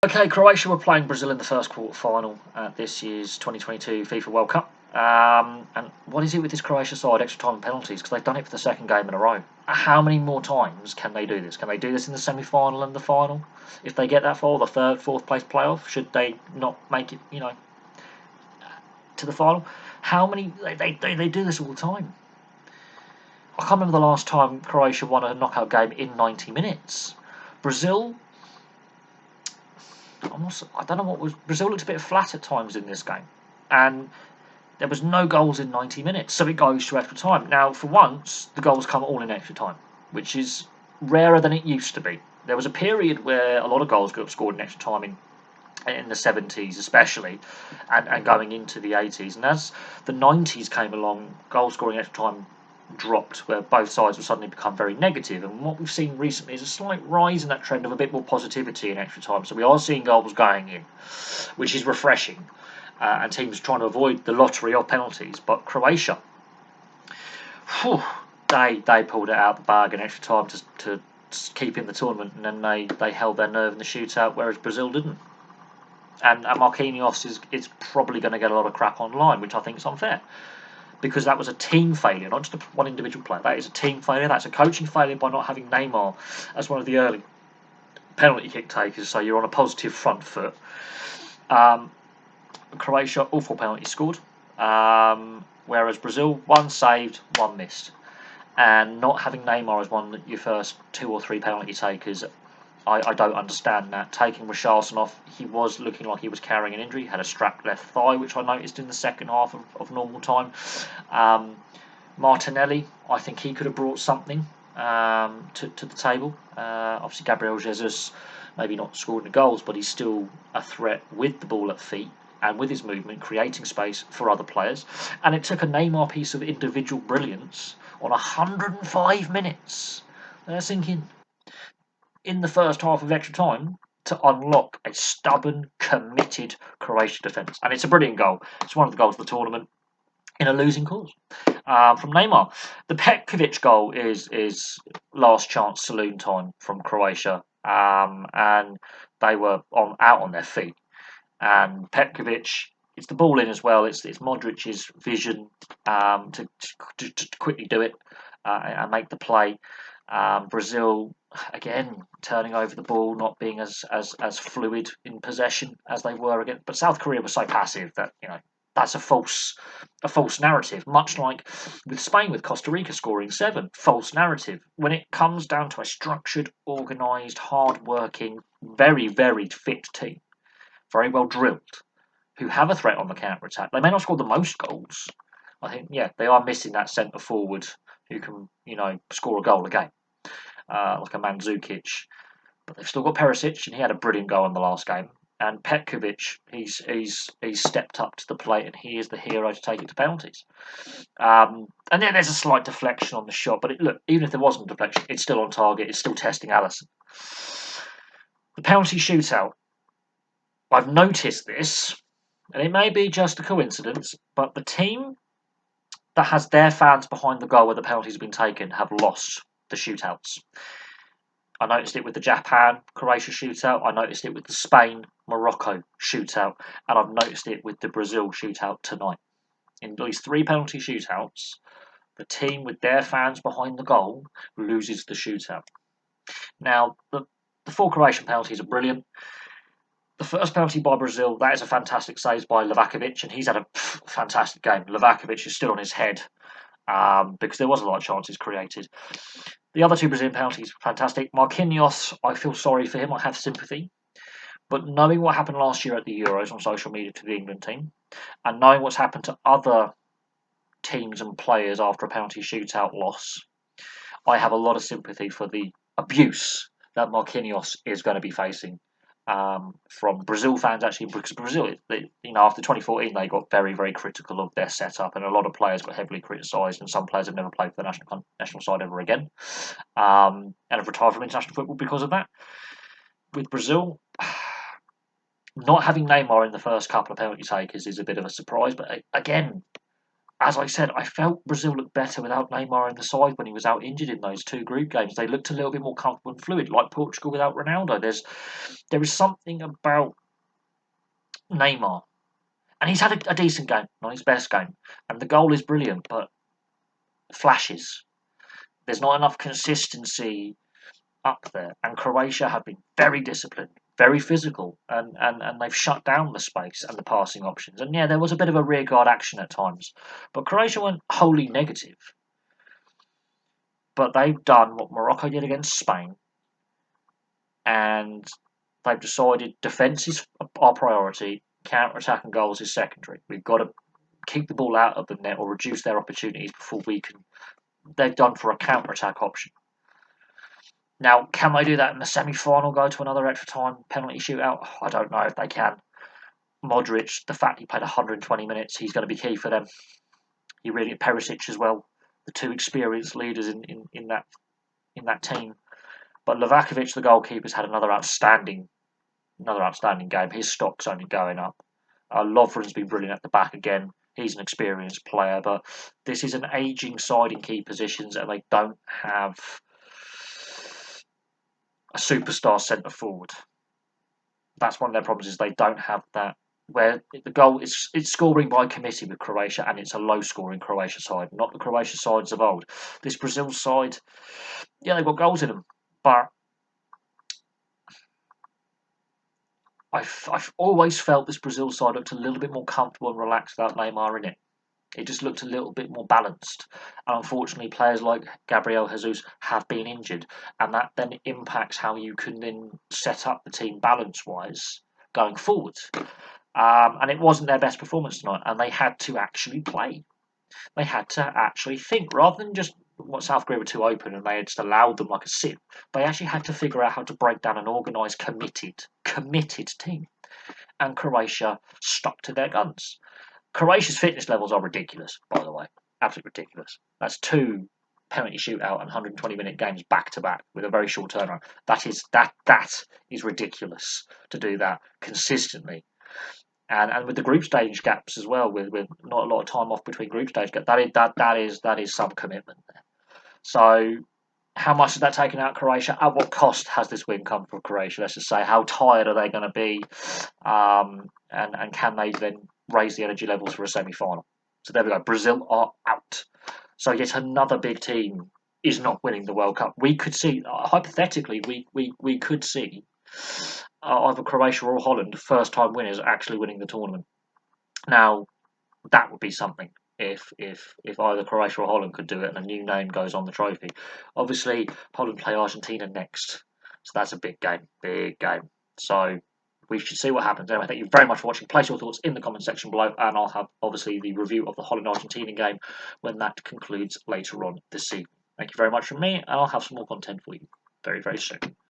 Okay, Croatia were playing Brazil in the first quarter-final at this year's 2022 FIFA World Cup. And what is it with this Croatia side, extra time and penalties? Because they've done it for the second game in a row. How many more times can they do this? Can they do this in the semi-final and the final? If they get that far, the third, fourth place playoff, should they not make it, to the final? How many? They do this all the time. I can't remember the last time Croatia won a knockout game in 90 minutes. Brazil, I don't know what was. Brazil looked a bit flat at times in this game, and there was no goals in 90 minutes, so it goes to extra time. Now, for once, the goals come all in extra time, which is rarer than it used to be. There was a period where a lot of goals got scored in extra time in the 70s especially, and going into the 80s. And as the 90s came along, goal scoring extra time dropped, where both sides will suddenly become very negative. And what we've seen recently is a slight rise in that trend of a bit more positivity in extra time. So we are seeing goals going in, which is refreshing. And teams trying to avoid the lottery of penalties. But Croatia, they pulled it out the bag in extra time to keep in the tournament, and then they held their nerve in the shootout, whereas Brazil didn't. And Marquinios is probably going to get a lot of crap online, which I think is unfair. Because that was a team failure, not just one individual player. That is a team failure. That's a coaching failure by not having Neymar as one of the early penalty kick takers. So you're on a positive front foot. Croatia, all 4 penalties scored. Whereas Brazil, 1 saved, 1 missed. And not having Neymar as one of your first 2 or 3 penalty takers, I don't understand that. Taking Richarlison off, he was looking like he was carrying an injury. He had a strapped left thigh, which I noticed in the second half of normal time. Martinelli, I think he could have brought something to the table. Obviously, Gabriel Jesus maybe not scoring the goals, but he's still a threat with the ball at feet and with his movement, creating space for other players. And it took a Neymar piece of individual brilliance on 105 minutes. Let's sink in the first half of extra time to unlock a stubborn, committed Croatian defence. And it's a brilliant goal. It's one of the goals of the tournament in a losing cause from Neymar. The Petkovic goal is last chance saloon time from Croatia, and they were out on their feet. And Petkovic, it's the ball in as well. It's Modric's vision to quickly do it and make the play. Brazil again turning over the ball, not being as fluid in possession as they were again. But South Korea was so passive that that's a false narrative. Much like with Spain, with Costa Rica scoring 7, false narrative. When it comes down to a structured, organised, hard-working, very very fit team, very well drilled, who have a threat on the counter attack, they may not score the most goals. I think they are missing that centre forward who can score a goal a game. Like a Mandzukic, but they've still got Perisic, and he had a brilliant goal in the last game. And Petkovic, he's stepped up to the plate, and he is the hero to take it to penalties. And then there's a slight deflection on the shot, but look, even if there wasn't a deflection, it's still on target. It's still testing Alisson. The penalty shootout. I've noticed this, and it may be just a coincidence, but the team that has their fans behind the goal where the penalties have been taken have lost the shootouts. I noticed it with the Japan-Croatia shootout. I noticed it with the Spain-Morocco shootout. And I've noticed it with the Brazil shootout tonight. In at least 3 penalty shootouts, the team with their fans behind the goal loses the shootout. Now, the 4 Croatian penalties are brilliant. The first penalty by Brazil, that is a fantastic save by Lavakovic, and he's had a fantastic game. Lavakovic is still on his head because there was a lot of chances created. The other 2 Brazilian penalties, fantastic. Marquinhos, I feel sorry for him. I have sympathy. But knowing what happened last year at the Euros on social media to the England team, and knowing what's happened to other teams and players after a penalty shootout loss, I have a lot of sympathy for the abuse that Marquinhos is going to be facing from Brazil fans, actually, because Brazil, after 2014, they got very, very critical of their setup, and a lot of players got heavily criticised, and some players have never played for the national side ever again, and have retired from international football because of that. With Brazil, not having Neymar in the first couple of penalty takers is a bit of a surprise, but again, as I said, I felt Brazil looked better without Neymar in the side when he was out injured in those two group games. They looked a little bit more comfortable and fluid, like Portugal without Ronaldo. There is something about Neymar, and he's had a decent game, not his best game, and the goal is brilliant, but flashes. There's not enough consistency up there, and Croatia have been very disciplined, very physical, and they've shut down the space and the passing options. And yeah, there was a bit of a rearguard action at times, but Croatia weren't wholly negative. But they've done what Morocco did against Spain, and they've decided defence is our priority, counter attack and goals is secondary. We've got to keep the ball out of the net or reduce their opportunities before we can. They've done for a counter attack option. Now, can they do that in the semi-final? Go to another extra time penalty shootout? I don't know if they can. Modric, the fact he played 120 minutes, he's going to be key for them. He really Perisic as well, the two experienced leaders in that team. But Lavakovic, the goalkeeper's had another outstanding game. His stock's only going up. Lovren's been brilliant at the back again. He's an experienced player, but this is an ageing side in key positions, and they don't have a superstar centre forward. That's one of their problems. Is they don't have that. Where the goal is, it's scoring by committee with Croatia, and it's a low-scoring Croatia side, not the Croatia sides of old. This Brazil side, yeah, they've got goals in them, but I've always felt this Brazil side looked a little bit more comfortable and relaxed without Neymar in it. It just looked a little bit more balanced. And unfortunately, players like Gabriel Jesus have been injured, and that then impacts how you can then set up the team balance-wise going forward. And it wasn't their best performance tonight, and they had to actually play. They had to actually think rather than just what South Korea were too open and they had just allowed them like a sieve. They actually had to figure out how to break down an organised, committed team. And Croatia stuck to their guns. Croatia's fitness levels are ridiculous, by the way. Absolutely ridiculous. That's two penalty shootout and 120-minute games back to back with a very short turnaround. That is ridiculous to do that consistently. And with the group stage gaps as well, with not a lot of time off between group stage gaps, that is some commitment there. So, how much is that taken out of Croatia? At what cost has this win come from Croatia? Let's just say, how tired are they going to be, and can they then raise the energy levels for a semi-final? So there we go. Brazil are out. So yet another big team is not winning the World Cup. We could see, hypothetically, we could see either Croatia or Holland, first-time winners, actually winning the tournament. Now, that would be something if either Croatia or Holland could do it and a new name goes on the trophy. Obviously, Holland play Argentina next, so that's a big game, So we should see what happens. Anyway, thank you very much for watching. Place your thoughts in the comment section below, and I'll have, obviously, the review of the Holland-Argentina game when that concludes later on this evening. Thank you very much from me, and I'll have some more content for you very, very soon.